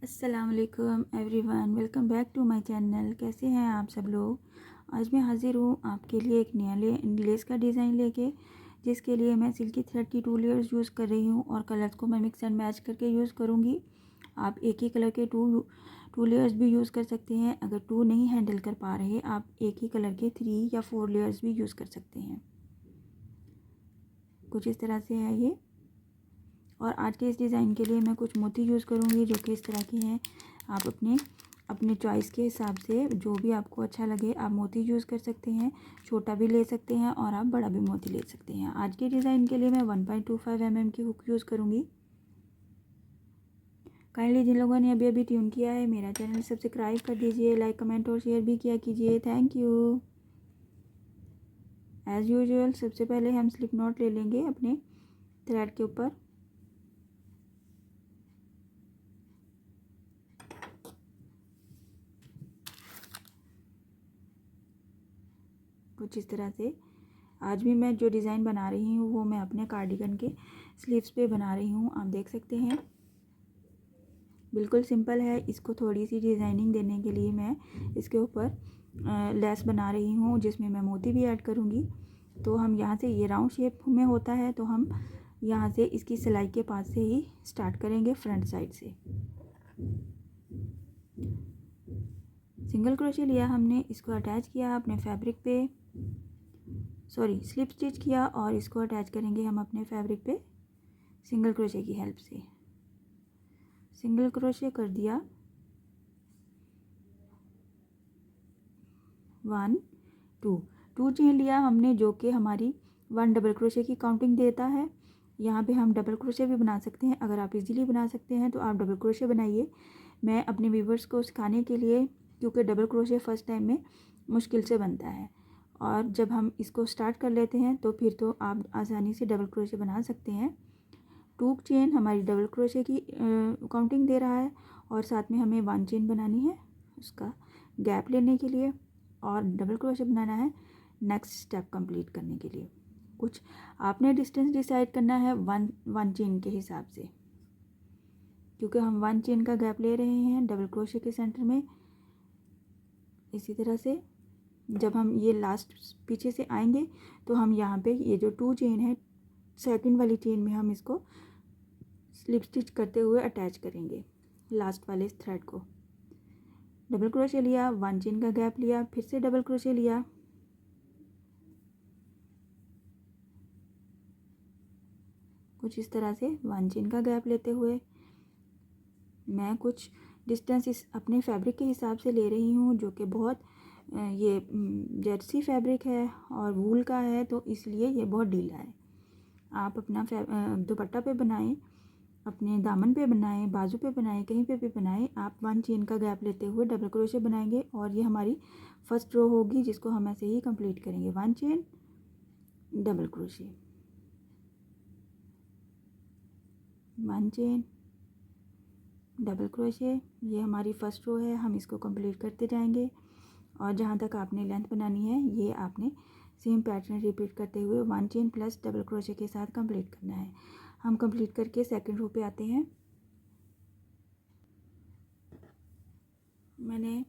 अस्सलाम वालेकुम everyone, welcome back to my channel. कैसे हैं आप सब लोग। आज मैं हाज़िर हूँ आपके लिए एक नया लेस का डिज़ाइन लेके, जिसके लिए मैं सिल्की थ्रेड की 2 लेयर्स यूज़ कर रही हूँ और कलर्स को मैं मिक्स एंड मैच करके यूज़ करूँगी। आप एक ही कलर के टू लेयर्स भी यूज़ कर सकते हैं। अगर 2 नहीं हैंडल कर पा रहे, आप एक ही कलर के 3 या 4 लेयर्स भी यूज़ कर सकते हैं। कुछ इस तरह से है ये। और आज के इस डिज़ाइन के लिए मैं कुछ मोती यूज़ करूँगी जो कि इस तरह के हैं। आप अपने चॉइस के हिसाब से जो भी आपको अच्छा लगे आप मोती यूज़ कर सकते हैं। छोटा भी ले सकते हैं और आप बड़ा भी मोती ले सकते हैं। आज के डिज़ाइन के लिए मैं 1.25 mm की हुक यूज़ करूँगी। काइंडली जिन लोगों ने अभी अभी ट्यून किया है मेरा चैनल सब्सक्राइब कर दीजिए, लाइक कमेंट और शेयर भी किया कीजिए। Thank you. एज़ यूजुअल सबसे पहले हम स्लिप नॉट ले लेंगे अपने थ्रेड के ऊपर। कुछ इस तरह से आज भी मैं जो डिज़ाइन बना रही हूँ वो मैं अपने कार्डिगन के स्लीव्स पे बना रही हूँ। आप देख सकते हैं बिल्कुल सिंपल है। इसको थोड़ी सी डिज़ाइनिंग देने के लिए मैं इसके ऊपर लेस बना रही हूँ, जिसमें मैं मोती भी ऐड करूँगी। तो हम यहाँ से, ये राउंड शेप में होता है, तो हम यहाँ से इसकी सिलाई के पास से ही स्टार्ट करेंगे, फ्रंट साइड से। सिंगल क्रोशे लिया हमने, इसको अटैच किया अपने फैब्रिक पे, स्लिप स्टिच किया और इसको अटैच करेंगे हम अपने फैब्रिक पे सिंगल क्रोशे की हेल्प से। सिंगल क्रोशे कर दिया, 1 2 चेन लिया हमने, जो कि हमारी 1 डबल क्रोशे की काउंटिंग देता है। यहाँ पे हम डबल क्रोशे भी बना सकते हैं। अगर आप इजीली बना सकते हैं तो आप डबल क्रोशे बनाइए। मैं अपने व्यूवर्स को सिखाने के लिए, क्योंकि डबल क्रोशे फर्स्ट टाइम में मुश्किल से बनता है और जब हम इसको स्टार्ट कर लेते हैं तो फिर तो आप आसानी से डबल क्रोशे बना सकते हैं। 2 चेन हमारी डबल क्रोशे की काउंटिंग दे रहा है और साथ में हमें 1 चेन बनानी है उसका गैप लेने के लिए, और डबल क्रोशे बनाना है नेक्स्ट स्टेप कंप्लीट करने के लिए। कुछ आपने डिस्टेंस डिसाइड करना है 1 चेन के हिसाब से, क्योंकि हम 1 चेन का गैप ले रहे हैं डबल क्रोशे के सेंटर में। इसी तरह से जब हम ये लास्ट पीछे से आएंगे तो हम यहाँ पे ये जो 2 चेन है, सेकंड वाली चेन में हम इसको स्लिप स्टिच करते हुए अटैच करेंगे लास्ट वाले थ्रेड को। डबल क्रोशे लिया, 1 चेन का गैप लिया, फिर से डबल क्रोशे लिया, कुछ इस तरह से 1 चेन का गैप लेते हुए मैं कुछ डिस्टेंस इस अपने फैब्रिक के हिसाब से ले रही हूँ, जो कि बहुत ये जर्सी फैब्रिक है और वूल का है, तो इसलिए ये बहुत ढीला है। आप अपना दुपट्टा पे बनाएं, अपने दामन पे बनाएं, बाजू पे बनाएं, कहीं पे भी बनाएं, आप 1 चेन का गैप लेते हुए डबल क्रोशे बनाएंगे और ये हमारी फर्स्ट रो होगी, जिसको हम ऐसे ही कंप्लीट करेंगे। 1 chain double crochet, 1 chain double crochet, ये हमारी फर्स्ट रो है। हम इसको कंप्लीट करते जाएंगे और जहाँ तक आपने लेंथ बनानी है ये आपने सेम पैटर्न रिपीट करते हुए 1 चेन प्लस डबल क्रोशे के साथ कंप्लीट करना है। हम कंप्लीट करके सेकंड रो पे आते हैं। मैंने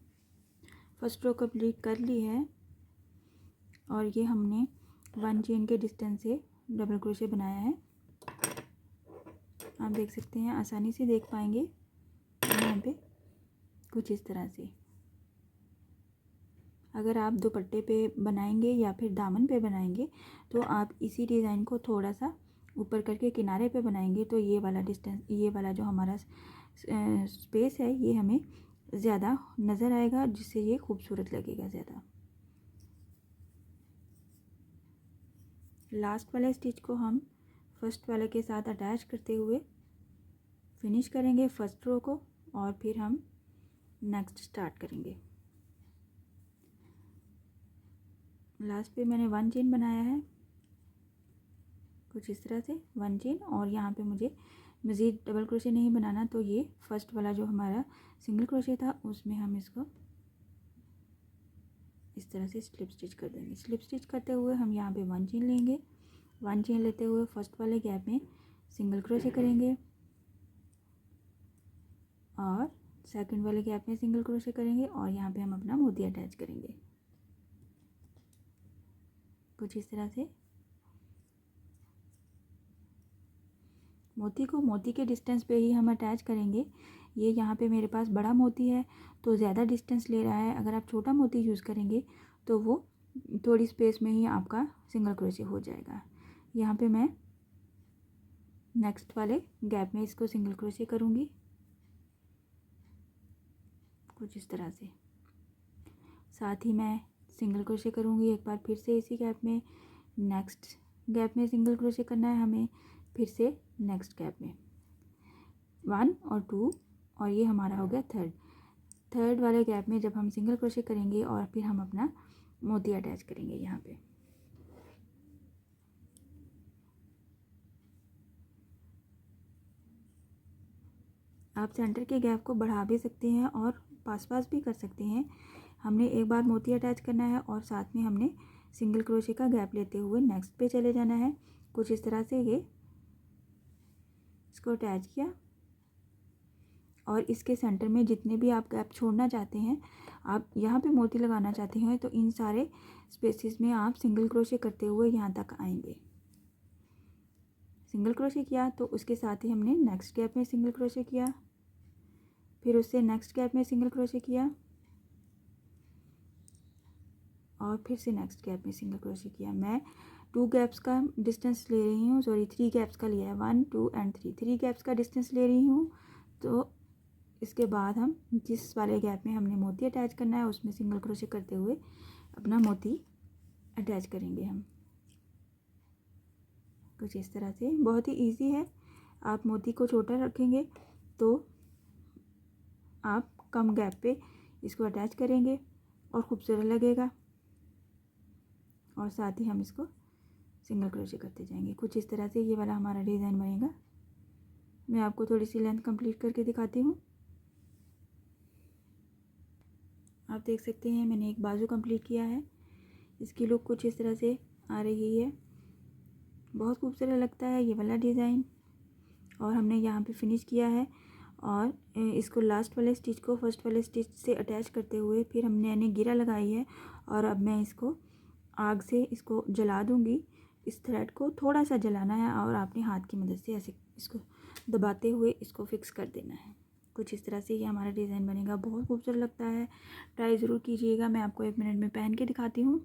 फर्स्ट रो कंप्लीट कर ली है और ये हमने 1 चेन के डिस्टेंस से डबल क्रोशे बनाया है। आप देख सकते हैं, आसानी से देख पाएंगे यहाँ पे कुछ इस तरह से। अगर आप दुपट्टे पे बनाएंगे या फिर दामन पे बनाएंगे तो आप इसी डिज़ाइन को थोड़ा सा ऊपर करके किनारे पे बनाएंगे तो ये वाला डिस्टेंस, ये वाला जो हमारा स्पेस है ये हमें ज़्यादा नज़र आएगा, जिससे ये खूबसूरत लगेगा ज़्यादा। लास्ट वाले स्टिच को हम फर्स्ट वाले के साथ अटैच करते हुए फिनिश करेंगे फर्स्ट रो को और फिर हम नेक्स्ट स्टार्ट करेंगे। लास्ट पे मैंने 1 चेन बनाया है कुछ इस तरह से 1 चेन, और यहाँ पे मुझे मज़ीद डबल क्रोशे नहीं बनाना, तो ये फर्स्ट वाला जो हमारा सिंगल क्रोशे था उसमें हम इसको इस तरह से स्लिप स्टिच कर देंगे। स्लिप स्टिच करते हुए हम यहाँ पे 1 चेन लेंगे, 1 चेन लेते हुए फर्स्ट वाले गैप में सिंगल क्रोशे करेंगे और सेकंड वाले गैप में सिंगल क्रोशे करेंगे और यहाँ पे हम अपना मोती अटैच करेंगे कुछ इस तरह से। मोती के डिस्टेंस पे ही हम अटैच करेंगे। ये यहाँ पे मेरे पास बड़ा मोती है तो ज़्यादा डिस्टेंस ले रहा है। अगर आप छोटा मोती यूज़ करेंगे तो वो थोड़ी स्पेस में ही आपका सिंगल क्रोशे हो जाएगा। यहाँ पे मैं नेक्स्ट वाले गैप में इसको सिंगल क्रोशे करूँगी कुछ इस तरह से। साथ ही मैं सिंगल क्रोशे करूँगी एक बार फिर से इसी गैप में। नेक्स्ट गैप में सिंगल क्रोशे करना है हमें, फिर से नेक्स्ट गैप में 1 और 2 और ये हमारा हो गया थर्ड वाले गैप में जब हम सिंगल क्रोशे करेंगे और फिर हम अपना मोती अटैच करेंगे यहाँ पे। आप सेंटर के गैप को बढ़ा भी सकते हैं और पास भी कर सकते हैं। हमने एक बार मोती अटैच करना है और साथ में हमने सिंगल क्रोशे का गैप लेते हुए नेक्स्ट पे चले जाना है कुछ इस तरह से। ये इसको अटैच किया और इसके सेंटर में जितने भी आप गैप छोड़ना चाहते हैं, आप यहाँ पे मोती लगाना चाहते हैं तो इन सारे स्पेसेस में आप सिंगल क्रोशे करते हुए यहाँ तक आएंगे। सिंगल क्रोशे किया तो उसके साथ ही हमने नेक्स्ट गैप में सिंगल क्रोशे किया, फिर उससे नेक्स्ट गैप में सिंगल क्रोशे किया और फिर से नेक्स्ट गैप में सिंगल क्रोशे किया। मैं 2 गैप्स का डिस्टेंस ले रही हूँ, 3 गैप्स का लिया है, 1 2 एंड 3 गैप्स का डिस्टेंस ले रही हूँ। तो इसके बाद हम जिस वाले गैप में हमने मोती अटैच करना है उसमें सिंगल क्रोशे करते हुए अपना मोती अटैच करेंगे हम कुछ इस तरह से। बहुत ही इजी है। आप मोती को छोटा रखेंगे तो आप कम गैप पे इसको अटैच करेंगे और खूबसूरत लगेगा और साथ ही हम इसको सिंगल क्रोशे करते जाएंगे कुछ इस तरह से। ये वाला हमारा डिज़ाइन बनेगा। मैं आपको थोड़ी सी लेंथ कंप्लीट करके दिखाती हूँ। आप देख सकते हैं मैंने एक बाजू कंप्लीट किया है। इसकी लुक कुछ इस तरह से आ रही है। बहुत खूबसूरत लगता है ये वाला डिज़ाइन। और हमने यहाँ पे फिनिश किया है और इसको लास्ट वाले स्टिच को फर्स्ट वाले स्टिच से अटैच करते हुए फिर हमने गिरा लगाई है और अब मैं इसको आग से इसको जला दूँगी। इस थ्रेड को थोड़ा सा जलाना है और आपने हाथ की मदद से ऐसे इसको दबाते हुए इसको फिक्स कर देना है कुछ इस तरह से। ये हमारा डिज़ाइन बनेगा। बहुत खूबसूरत लगता है। ट्राई ज़रूर कीजिएगा। मैं आपको 1 मिनट में पहन के दिखाती हूँ।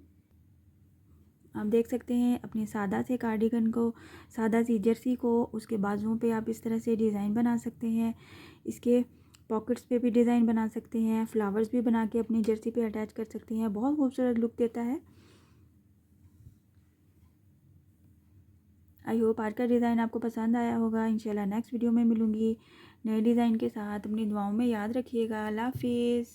आप देख सकते हैं अपने सादा से कार्डिगन को, सादा सी जर्सी को, उसके बाजुओं पे आप इस तरह से डिज़ाइन बना सकते हैं। इसके पॉकेट्स पे भी डिज़ाइन बना सकते हैं। फ्लावर्स भी बना के अपनी जर्सी पे अटैच कर सकते हैं। बहुत खूबसूरत लुक देता है। आई होप आज का डिज़ाइन आपको पसंद आया होगा। इंशाल्लाह नेक्स्ट वीडियो में मिलूँगी नए डिज़ाइन के साथ। अपनी दुआओं में याद रखिएगा। अल्लाह हाफिज़।